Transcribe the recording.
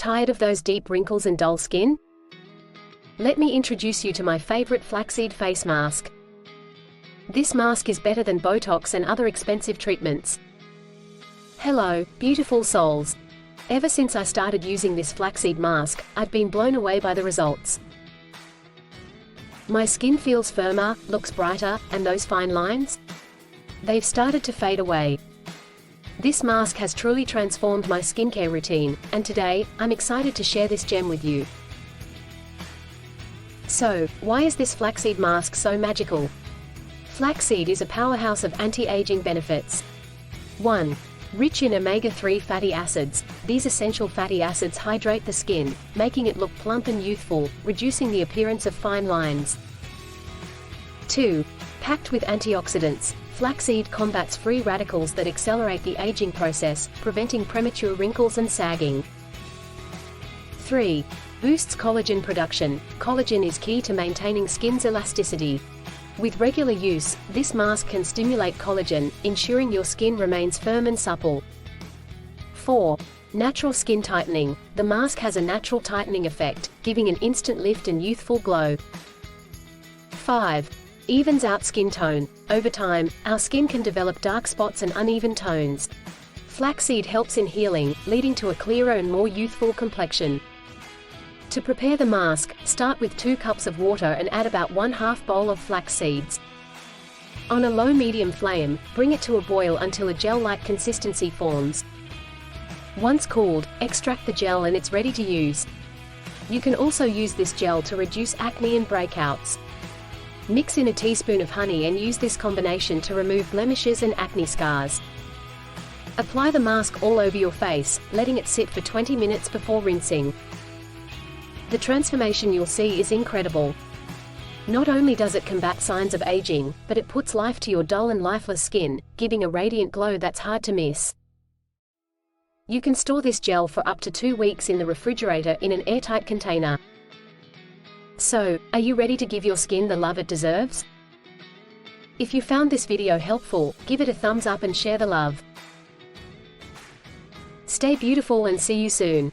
Tired of those deep wrinkles and dull skin? Let me introduce you to my favorite flaxseed face mask. This mask is better than Botox and other expensive treatments. Hello, beautiful souls. Ever since I started using this flaxseed mask, I've been blown away by the results. My skin feels firmer, looks brighter, and those fine lines? They've started to fade away. This mask has truly transformed my skincare routine, and today, I'm excited to share this gem with you. So, why is this flaxseed mask so magical? Flaxseed is a powerhouse of anti-aging benefits. 1. Rich in omega-3 fatty acids, these essential fatty acids hydrate the skin, making it look plump and youthful, reducing the appearance of fine lines. 2. Packed with antioxidants, flaxseed combats free radicals that accelerate the aging process, preventing premature wrinkles and sagging. 3. Boosts collagen production. Collagen is key to maintaining skin's elasticity. With regular use, this mask can stimulate collagen, ensuring your skin remains firm and supple. 4. Natural skin tightening. The mask has a natural tightening effect, giving an instant lift and youthful glow. 5. Evens out skin tone. Over time, our skin can develop dark spots and uneven tones. Flaxseed helps in healing, leading to a clearer and more youthful complexion. To prepare the mask, start with 2 cups of water and add about 1/2 bowl of flax seeds. On a low-medium flame, bring it to a boil until a gel-like consistency forms. Once cooled, extract the gel and it's ready to use. You can also use this gel to reduce acne and breakouts. Mix in a teaspoon of honey and use this combination to remove blemishes and acne scars. Apply the mask all over your face, letting it sit for 20 minutes before rinsing. The transformation you'll see is incredible. Not only does it combat signs of aging, but it puts life to your dull and lifeless skin, giving a radiant glow that's hard to miss. You can store this gel for up to 2 weeks in the refrigerator in an airtight container. So, are you ready to give your skin the love it deserves? If you found this video helpful, give it a thumbs up and share the love. Stay beautiful and see you soon.